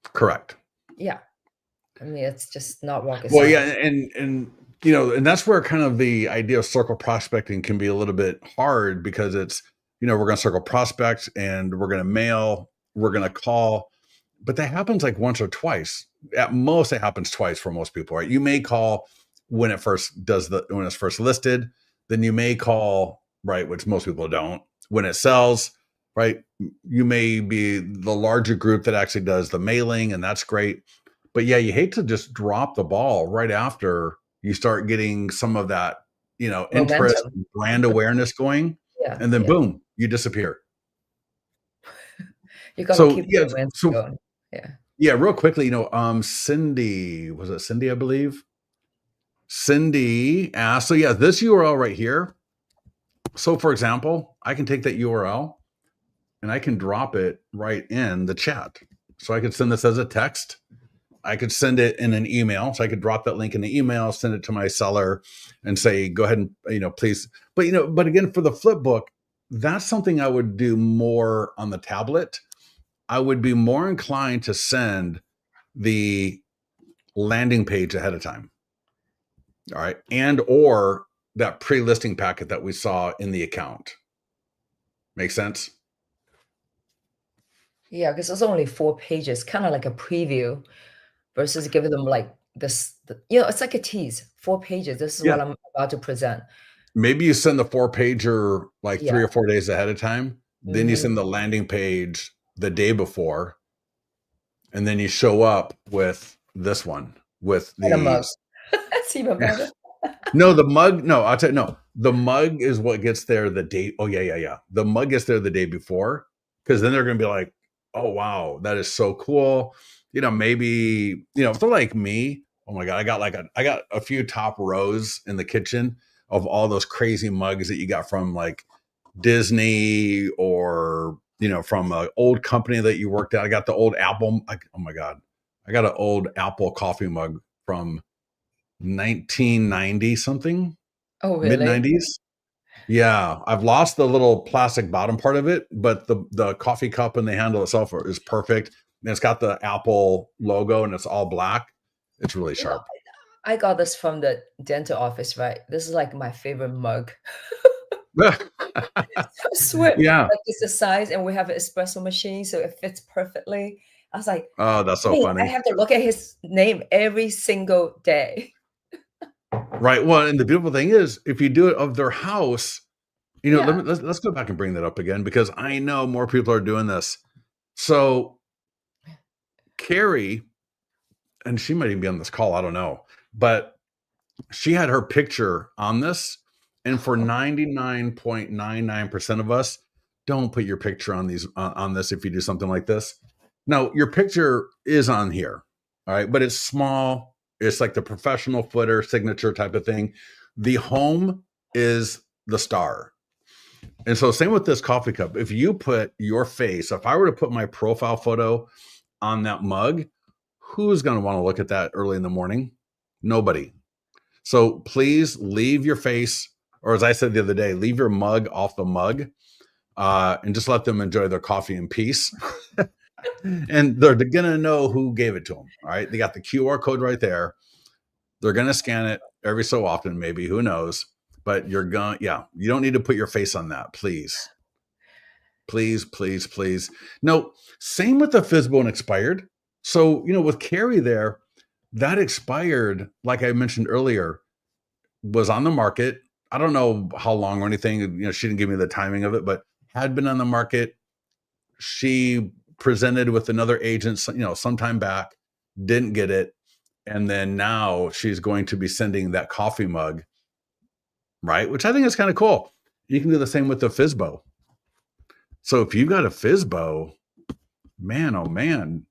Correct. Yeah. I mean, it's just not rocket Well, yeah, science. and that's where kind of the idea of circle prospecting can be a little bit hard because it's, we're going to circle prospect and we're going to mail, we're going to call, but that happens like once or twice. At most, it happens twice for most people, right? You may call when it's first listed, then you may call, right, which most people don't, when it sells, right? You may be the larger group that actually does the mailing, and that's great. But yeah, you hate to just drop the ball right after you start getting some of that, interest, Momentum. brand awareness going, Yeah, and then yeah. boom, you disappear. You gotta So keep the yeah, momentum so going. Yeah. yeah, real quickly, Cindy, was it Cindy, I believe? Cindy asked, so yeah, this URL right here. So for example, I can take that URL and I can drop it right in the chat. So I could send this as a text. I could send it in an email. So I could drop that link in the email, send it to my seller and say, go ahead and, please. But, but again, for the flip book, that's something I would do more on the tablet. I would be more inclined to send the landing page ahead of time. All right. And or that pre-listing packet that we saw in the account. Make sense? Yeah, because it's only 4 pages, kinda like a preview versus giving them, like, it's like a tease, 4 pages, this is Yeah. what I'm about to present. Maybe you send the 4-pager like Yeah. 3 or 4 days ahead of time. Then you Mhm. send the landing page the day before, and then you show up with this one with And a the mug. That's even better. No, the mug. No, I'll tell you. No, the mug is what gets there the day. Oh yeah, yeah, yeah. The mug gets there the day before because then they're gonna be like, "Oh wow, that is so cool." Maybe if they're like me. Oh my god, I got a few top rows in the kitchen of all those crazy mugs that you got from like Disney or from an old company that you worked at. I got the old Apple. Oh my god, I got an old Apple coffee mug from 1990 something, Oh, mid really? 90s. Yeah, I've lost the little plastic bottom part of it, but the coffee cup and the handle itself is perfect. And it's got the Apple logo and it's all black. It's really You know, sharp. I got this from the dental office, right? This is like my favorite mug. I swear, Yeah. like it's the size, and we have an espresso machine, so it fits perfectly. I was like, Oh, that's so "Wait, I funny. have to look at his name every single day." Right. Well, and the beautiful thing is, if you do it of their house, Yeah. let's go back and bring that up again because I know more people are doing this. So Carrie, and she might even be on this call, I don't know, but she had her picture on this. And for 99.99% of us, don't put your picture on these on this if you do something like this. Now, your picture is on here, all right, but it's small. It's like the professional footer signature type of thing. The home is the star. And so, same with this coffee cup. If you put your face, if I were to put my profile photo on that mug, who's going to want to look at that early in the morning? Nobody. So please leave your face, or as I said the other day, leave your mug off the mug and just let them enjoy their coffee in peace. And they're going to know who gave it to them. All right. They got the QR code right there. They're going to scan it every so often, maybe, who knows? But yeah, you don't need to put your face on that. Please, please, please, please. No, same with the FISBO and expired. So, with Carrie there, that expired, like I mentioned earlier, was on the market. I don't know how long or anything. She didn't give me the timing of it, but had been on the market. She presented with another agent, sometime back, didn't get it. And then now she's going to be sending that coffee mug, right? Which I think is kind of cool. You can do the same with the FISBO. So if you got a FISBO, man, oh man,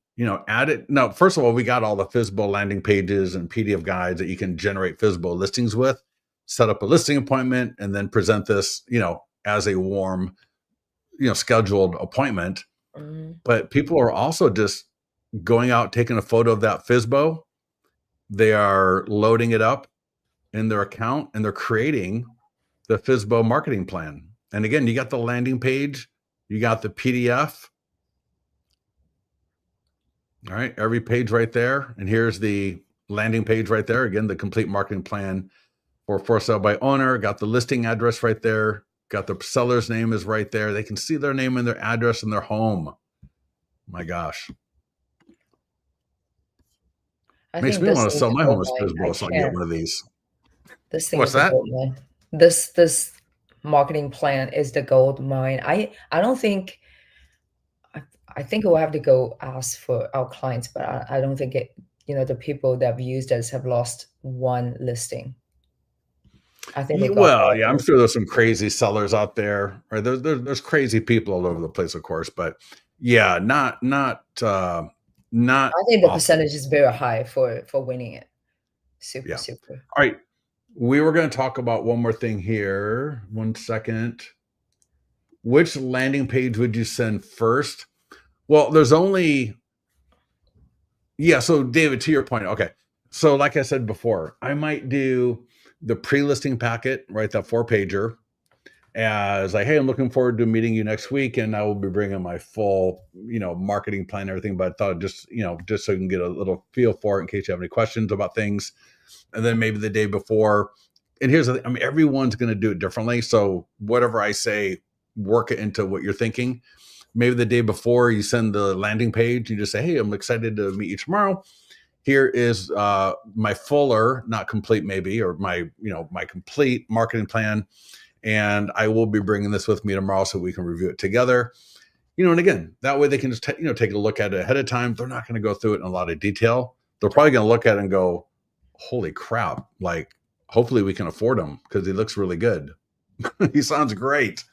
add it. Now, first of all, we got all the FISBO landing pages and PDF guides that you can generate FISBO listings with, set up a listing appointment, and then present this, as a warm, scheduled appointment. Mhm. But people are also just going out, taking a photo of that FISBO. They are loading it up in their account and they're creating the FISBO marketing plan. And again, you got the landing page, you got the PDF. All right, every page right there. And here's the landing page right there. Again, the complete marketing plan for sale by owner. Got the listing address right there. Got the seller's name is right there. They can see their name and their address and their home. My gosh. I Makes think me this want to thing is sell a my home gold as mine. I FISBO so I can get can't. one of these. This thing What's is a that? gold mine. This marketing plan is the gold mine. I don't think I think we'll have to go ask for our clients, but I don't think the people that have used us have lost one listing. I think they got Well, all yeah, of I'm it. sure there's some crazy sellers out there. Right? There's crazy people all over the place, of course, but yeah, not I think the often. percentage is very high for winning it. Super, Yeah. super. All right. We were going to talk about one more thing here. One second. Which landing page would you send first? Well, there's only, yeah. So, David, to your point, okay. So, like I said before, I might do the pre listing packet, right? That 4-pager as like, hey, I'm looking forward to meeting you next week. And I will be bringing my full, marketing plan, and everything. But I thought just so you can get a little feel for it in case you have any questions about things. And then maybe the day before. And here's the thing, I mean, everyone's going to do it differently. So whatever I say, work it into what you're thinking. Maybe the day before you send the landing page, you just say, hey, I'm excited to meet you tomorrow. Here is my fuller, not complete maybe, or my complete marketing plan. And I will be bringing this with me tomorrow so we can review it together. And again, that way they can just take a look at it ahead of time. They're not going to go through it in a lot of detail. They're probably going to look at it and go, holy crap, like hopefully we can afford him because he looks really good. He sounds great.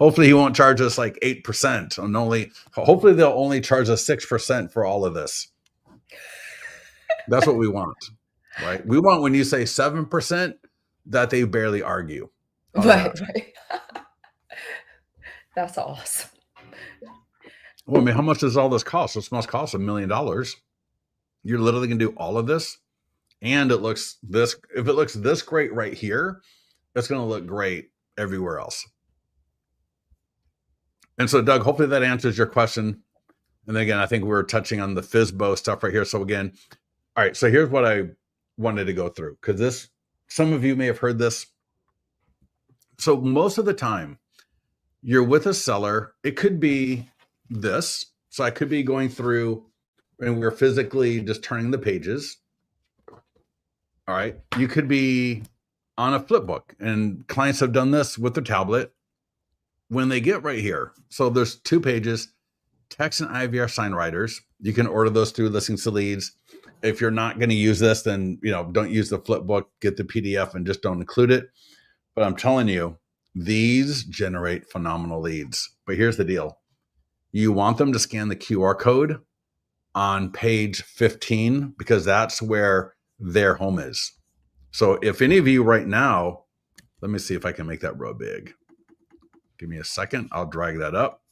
Hopefully he won't charge us like 8% and hopefully they'll only charge us 6% for all of this. That's what we want, right? We want when you say 7% that they barely argue on Right, that. right. That's awesome. Well, I mean, how much does all this cost? This must cost $1 million. You're literally gonna do all of this, and if it looks this great right here, it's gonna look great everywhere else. And so, Doug, hopefully that answers your question. And then again, I think we're touching on the FSBO stuff right here. So again, all right, so here's what I wanted to go through, because some of you may have heard this. So most of the time, you're with a seller. It could be this. So I could be going through and we're physically just turning the pages. All right. You could be on a flipbook, and clients have done this with their tablet when they get right here. So there's 2 pages, text and IVR sign writers. You can order those through Listings to Leads. If you're not going to use this, then don't use the flipbook, get the PDF and just don't include it. But I'm telling you, these generate phenomenal leads. But here's the deal. You want them to scan the QR code on page 15 because that's where their home is. So if any of you right now, let me see if I can make that real big. Give me a second. I'll drag that up,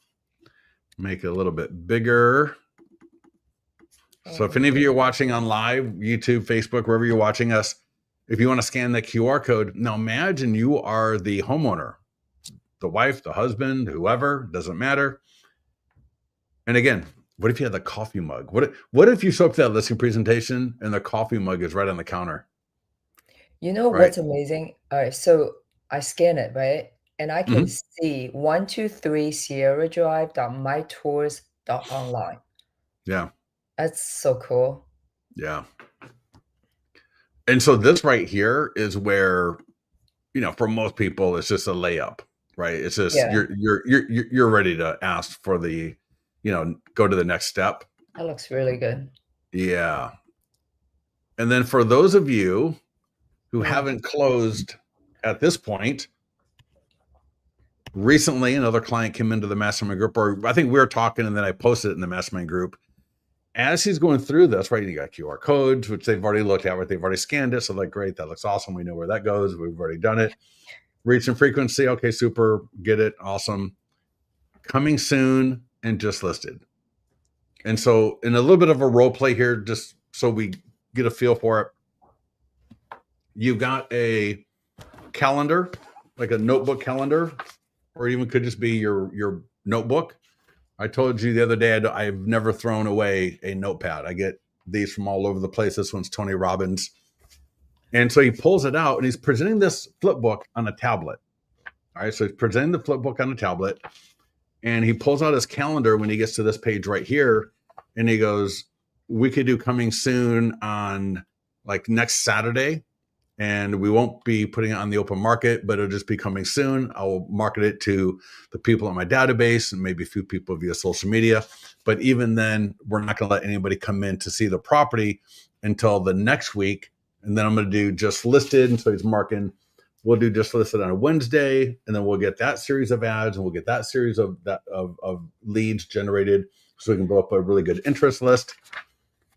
make it a little bit bigger. So if any of you are watching on live, YouTube, Facebook, wherever you're watching us, if you want to scan the QR code, now imagine you are the homeowner, the wife, the husband, whoever, doesn't matter. And again, what if you had the coffee mug? What if you show up to that listing presentation and the coffee mug is right on the counter? You know Right. what's amazing? All right, so I scan it, right? And I can see 123 Sierra Drive mytours.online. Yeah. That's so cool. Yeah. And so this right here is where, for most people, it's just a layup, right? It's just Yeah, you're ready to ask for the, go to the next step. that looks really good. Yeah. And then for those of you who Yeah. haven't closed at this point, recently another client came into the mastermind group, or I think we were talking and then I posted it in the mastermind group. As he's going through this, right, you got QR codes, which they've already looked at, right? They've already scanned it. So like, great, that looks awesome. We know where that goes. We've already done it. Reach and frequency. Okay, super. Get it. Awesome. Coming soon and just listed. And so in a little bit of a role play here, just so we get a feel for it, you've got a calendar, like a notebook calendar, or even could just be your notebook. I told you the other day, I've never thrown away a notepad. I get these from all over the place. This one's Tony Robbins. And so he pulls it out and he's presenting this flipbook on a tablet. All right. So he's presenting the flipbook on a tablet and he pulls out his calendar when he gets to this page right here. And he goes, we could do coming soon on like next Saturday. And we won't be putting it on the open market, but it'll just be coming soon. I'll market it to the people in my database and maybe a few people via social media. But even then, we're not going to let anybody come in to see the property until the next week. And then I'm going to do just listed. And so he's marking, we'll do just listed on a Wednesday. And then we'll get that series of ads and we'll get that series of leads generated so we can build up a really good interest list.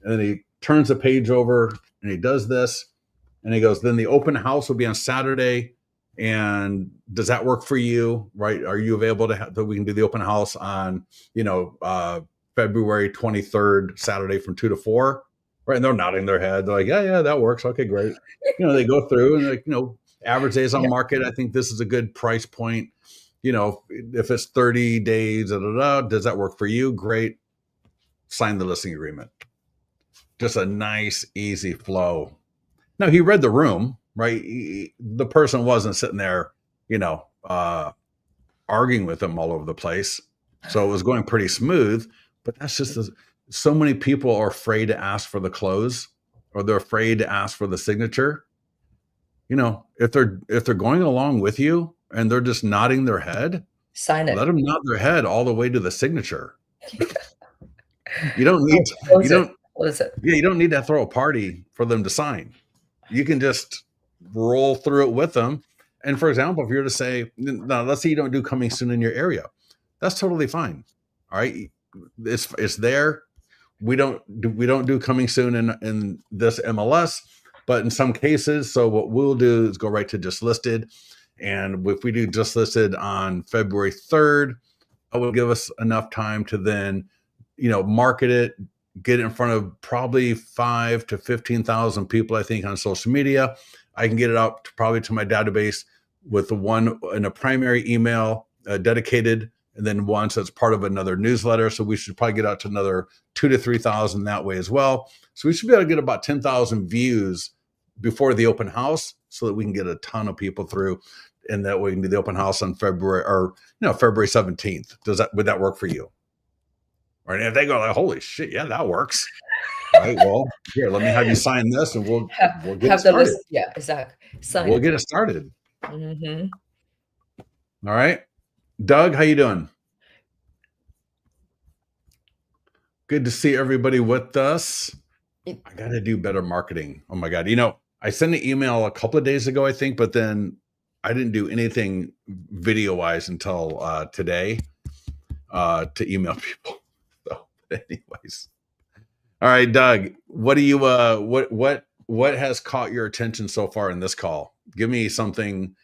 And then he turns the page over and he does this. And he goes, then the open house will be on Saturday. And does that work for you? Right? Are you available that we can do the open house on, February 23rd, Saturday from 2 to 4? Right. And they're nodding their head. They're like, yeah, that works. Okay, great. They go through and like, average days on Yeah. market. I think this is a good price point. If it's 30 days, does that work for you? Great. Sign the listing agreement. Just a nice, easy flow. Now he read the room, right? The person wasn't sitting there, arguing with him all over the place. So it was going pretty smooth, but that's just so many people are afraid to ask for the close or they're afraid to ask for the signature. If they're going along with you and they're just nodding their head, Sign it. let them nod their head all the way to the signature. You don't need Close it. Close it. you don't need to throw a party for them to sign. You can just roll through it with them. And for example, if you're to say, now let's say you don't do coming soon in your area, that's totally fine. All right, it's there. We don't do coming soon in this MLS, but in some cases. So what we'll do is go right to just listed, and if we do just listed on February 3rd, that would give us enough time to then, market it, get it in front of probably 5 to 15,000 people, I think, on social media. I can get it out probably to my database with the one in a primary email dedicated, and then once that's part of another newsletter. So we should probably get out to another 2 to 3,000 that way as well. So we should be able to get about 10,000 views before the open house, so that we can get a ton of people through, and that way we can do the open house on February 17th. Would that work for you? Or if they go like, holy shit, yeah, that works. All right, well, here, let me have you sign this, and we'll get it Have the started. list. Yeah, exactly. Sign We'll it. get it started. Mhm. All right, Doug, how you doing? Good to see everybody with us. I got to do better marketing. Oh my God. I sent an email a couple of days ago, I think, but then I didn't do anything video wise until today to email people. So anyways. All right, Doug, what do you, what has caught your attention so far in this call? Give me something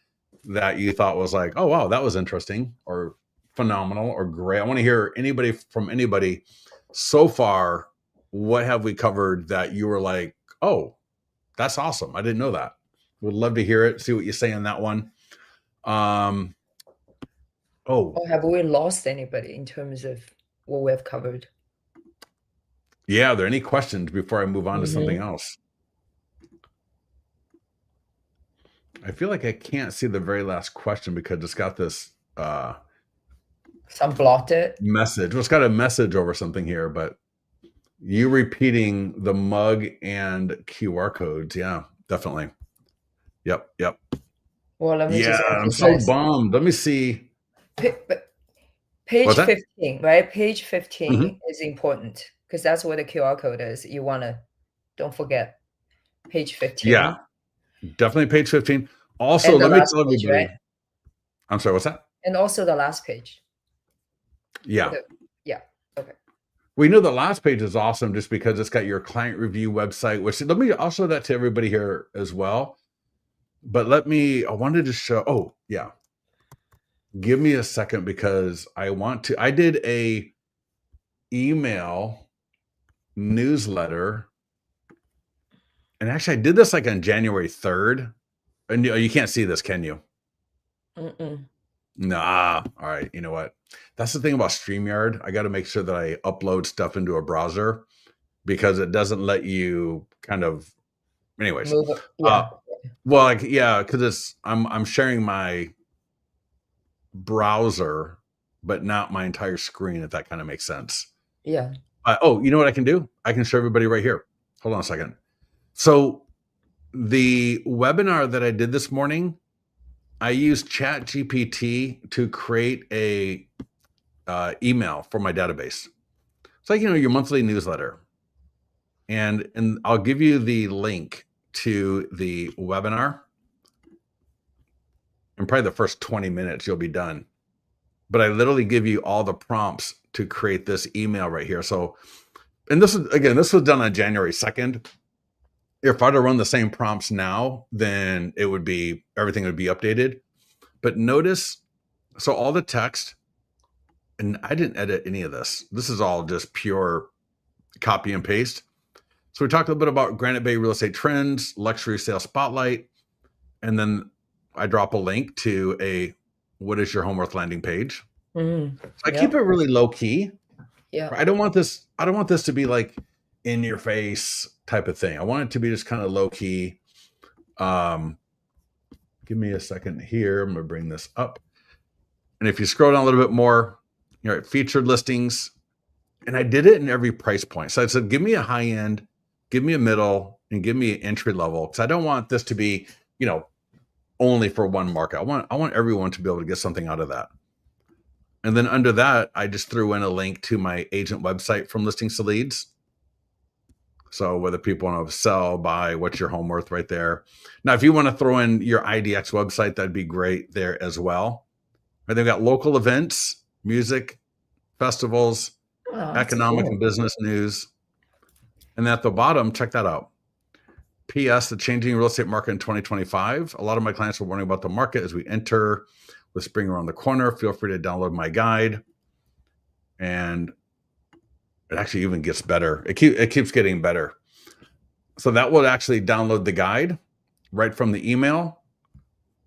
that you thought was like, oh, wow, that was interesting or phenomenal or great. I want to hear from anybody so far. What have we covered that you were like, oh, that's awesome, I didn't know that? Would love to hear it, see what you say on that one. Or have we lost anybody in terms of what we have covered? Yeah, are there any questions before I move on to something else? I feel like I can't see the very last question because it's got this Some blocked it. message. Well, it's got a message over something here, but you repeating the mug and QR codes. Yeah, definitely. Yep. Well, let me just I'm so bummed. Let me see. Page 15, right? Page 15 is important because that's where the QR code is. You want to, don't forget, page 15. Yeah, definitely page 15. Also, let me tell everybody. Right? I'm sorry, what's that? And also the last page. Yeah. Yeah. Okay. We know the last page is awesome just because it's got your client review website, which I'll show that to everybody here as well. But I wanted to show, give me a second because I did a email newsletter. And actually I did this like on January 3rd. And you can't see this, can you? Nah. All right. You know what? That's the thing about StreamYard. I got to make sure that I upload stuff into a browser because it doesn't let you kind of, anyways. Because I'm sharing my browser, but not my entire screen, if that kind of makes sense. Yeah. You know what I can do? I can show everybody right here. Hold on a second. So the webinar that I did this morning, I used ChatGPT to create a email for my database. It's like, your monthly newsletter. And I'll give you the link to the webinar. In probably the first 20 minutes, you'll be done. But I literally give you all the prompts to create this email right here. So, and this was done on January 2nd. If I'd have run the same prompts now, then everything would be updated. But notice, so all the text, and I didn't edit any of this. This is all just pure copy and paste. So we talked a little bit about Granite Bay real estate trends, luxury sales spotlight, and then I drop a link to a what is your home worth landing page. So I keep it really low key. Yeah. I don't want this to be like in your face type of thing. I want it to be just kind of low key. Give me a second here. I'm going to bring this up. And if you scroll down a little bit more, featured listings. And I did it in every price point. So I said, give me a high end, give me a middle, and give me an entry level. Because I don't want this to be, only for one market. I want everyone to be able to get something out of that. And then under that, I just threw in a link to my agent website from Listings to Leads. So whether people want to sell, buy, what's your home worth right there. Now, if you want to throw in your IDX website, that'd be great there as well. Right, they've got local events, music, festivals, Oh, that's economic cool. and business news. And at the bottom, check that out. P.S. The changing real estate market in 2025. A lot of my clients are wondering about the market as we enter with spring around the corner. Feel free to download my guide. And it actually even gets better. It keeps getting better. So that will actually download the guide right from the email.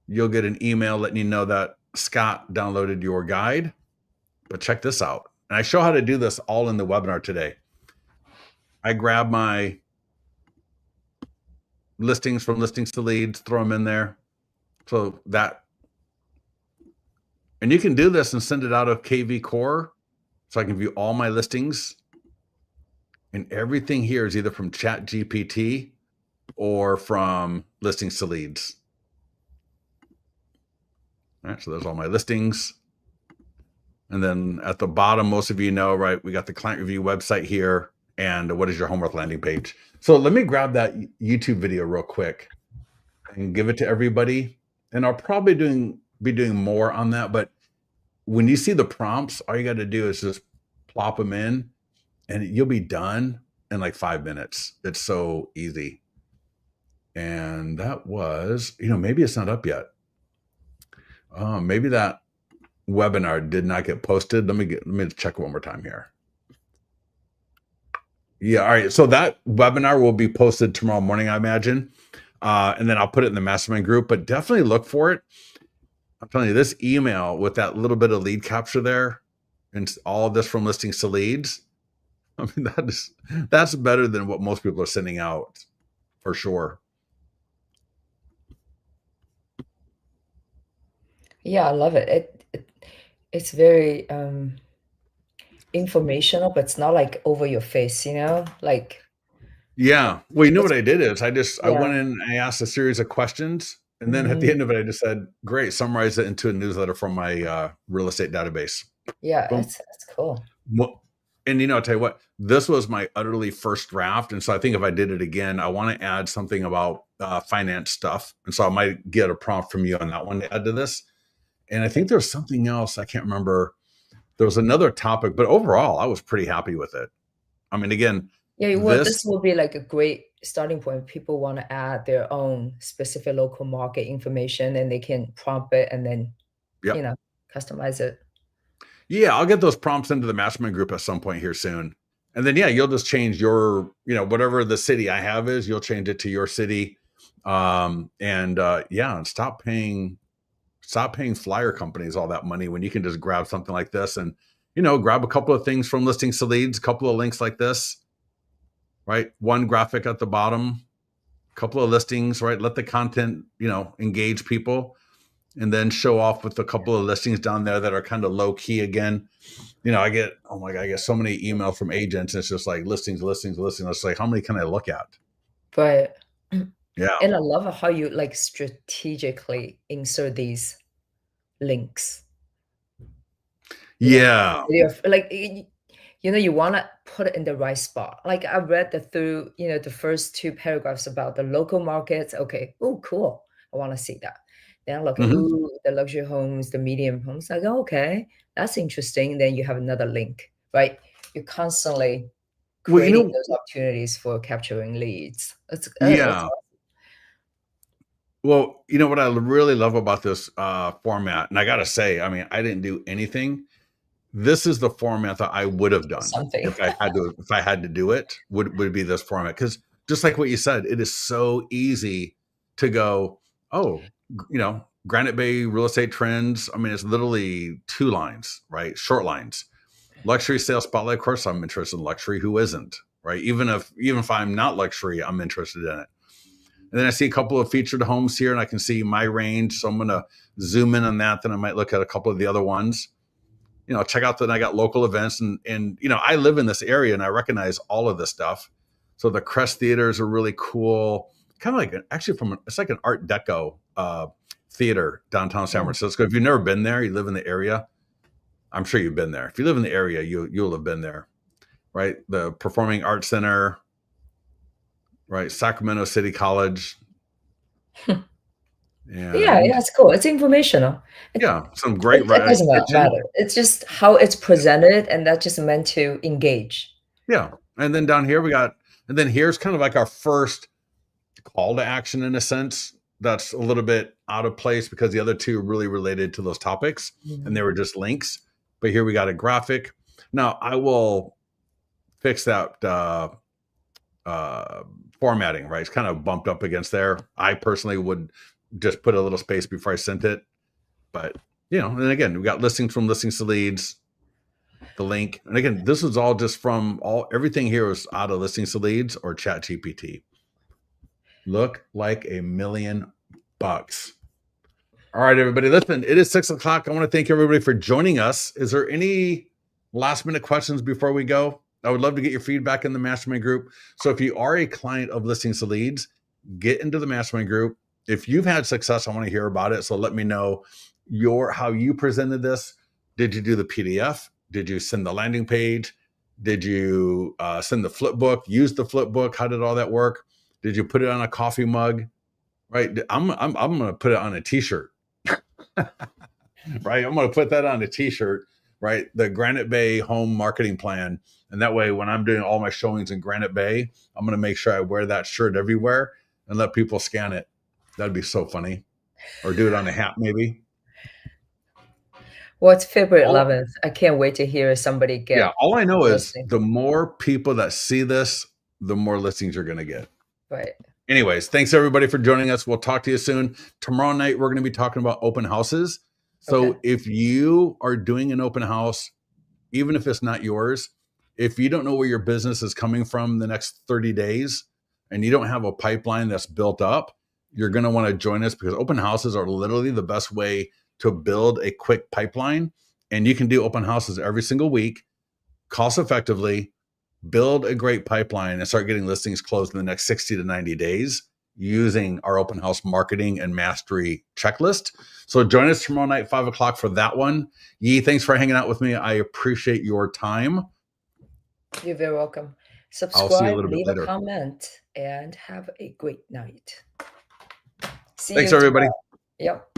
You'll get an email letting you know that Scott downloaded your guide. But check this out. And I show how to do this all in the webinar today. I grab my listings from listings to leads, throw them in there. So that, and you can do this and send it out of KV Core. So I can view all my listings. And everything here is either from Chat GPT or from listings to leads. All right, so there's all my listings. And then at the bottom, most of you know, right, we got the client review website here and what is your home worth landing page. So let me grab that YouTube video real quick and give it to everybody. And I'll probably be doing more on that. But when you see the prompts, all you got to do is just plop them in and you'll be done in like 5 minutes. It's so easy. And that was, maybe it's not up yet. Maybe that webinar did not get posted. Let me check one more time here. Yeah, all right. So that webinar will be posted tomorrow morning, I imagine. And then I'll put it in the mastermind group, but definitely look for it. I'm telling you, this email with that little bit of lead capture there and all of this from listings to leads. I mean, that's better than what most people are sending out for sure. Yeah, I love it. It's very informational, but it's not like over your face, like Yeah. Well, you know it's what I did is I yeah, went in and I asked a series of questions. And then at the mhm. end of it, I just said, great, summarize it into a newsletter from my real estate database. Yeah, Boom. that's cool. Well, and I'll tell you what, this was my utterly first draft. And so I think if I did it again, I want to add something about finance stuff. And so I might get a prompt from you on that one to add to this. And I think there's something else. I can't remember. There was another topic, but overall, I was pretty happy with it. I mean, again, Yeah, well, this, this will be like a great starting point. People want to add their own specific local market information and they can prompt it and then, you yep. know, customize it. Yeah, I'll get those prompts into the mastermind group at some point here soon. And then, yeah, you'll just change your, whatever the city I have is, you'll change it to your city. And stop paying flyer companies all that money when you can just grab something like this and, grab a couple of things from listings to leads, a couple of links like this, right? One graphic at the bottom, a couple of listings, right? Let the content, engage people and then show off with a couple of listings down there that are kind of low key again. I get, oh my God, I get so many emails from agents. And it's just like listings, listings, listings. It's like, how many can I look at? But Yeah. and I love how you like strategically insert these links. You know, Yeah. like you want to put it in the right spot. Like I read the first two paragraphs about the local markets. Okay, oh cool, I want to see that. Then I look at Hmm. the luxury homes, the medium homes. Like okay, that's interesting. Then you have another link, right? You're constantly Well, creating those opportunities for capturing leads. That's yeah. Well, what I really love about this format, and I got to say, I mean, I didn't do anything. This is the format that I would have done something. if I had to do it, would be this format. Because just like what you said, it is so easy to go, oh, Granite Bay real estate trends. I mean, it's literally 2 lines, right? Short lines. Luxury sales spotlight. Of course, I'm interested in luxury. Who isn't, right? Even if I'm not luxury, I'm interested in it. And then I see a couple of featured homes here, and I can see my range. So I'm going to zoom in on that. Then I might look at a couple of the other ones. Check out that I got local events, and I live in this area, and I recognize all of this stuff. So the Crest theaters are really cool. Kind of like it's like an Art Deco theater downtown San Mm. Francisco. If you've never been there, you live in the area. I'm sure you've been there. If you live in the area, you'll have been there, right? The Performing Arts Center. right? Sacramento City College. Yeah, And it's cool. It's informational. yeah, some great It doesn't kitchen. matter. It's just how it's presented, and that's just meant to engage. Yeah. And then down here and then here's kind of like our first call to action in a sense. That's a little bit out of place because the other two are really related to those topics and they were just links. But here we got a graphic. Now I will fix that formatting, right? It's kind of bumped up against there. I personally would just put a little space before I sent it. But, and again, we got listings from listings to leads, the link. And again, this is all just from everything here is out of listings to leads or chat GPT. Look like $1 million. All right, everybody, listen, it is 6 o'clock. I want to thank everybody for joining us. Is there any last minute questions before we go? I would love to get your feedback in the mastermind group. So if you are a client of listings to leads, get into the mastermind group. If you've had success, I want to hear about it. So let me know how you presented this. Did you do the PDF? Did you send the landing page? Did you send the flipbook? Use the flipbook? How did all that work? Did you put it on a coffee mug? Right? I'm going to put it on a t-shirt. Right? I'm going to put that on a t-shirt. Right? The Granite Bay home marketing plan. And that way, when I'm doing all my showings in Granite Bay, I'm going to make sure I wear that shirt everywhere and let people scan it. That'd be so funny. Or do it on a hat, maybe. Well, it's February 11th. I can't wait to hear somebody get. Yeah, all I know is listing. the more people that see this, the more listings you're going to get. Right. Anyways, thanks everybody for joining us. We'll talk to you soon. Tomorrow night, we're going to be talking about open houses. So if you are doing an open house, even if it's not yours, if you don't know where your business is coming from the next 30 days and you don't have a pipeline that's built up, you're going to want to join us because open houses are literally the best way to build a quick pipeline. And you can do open houses every single week, cost effectively, build a great pipeline and start getting listings closed in the next 60 to 90 days using our open house marketing and mastery checklist. So join us tomorrow night, 5 o'clock for that one. Yi, thanks for hanging out with me. I appreciate your time. You're very welcome. Subscribe, leave a comment, and have a great night. See you. Thanks, everybody. Yep.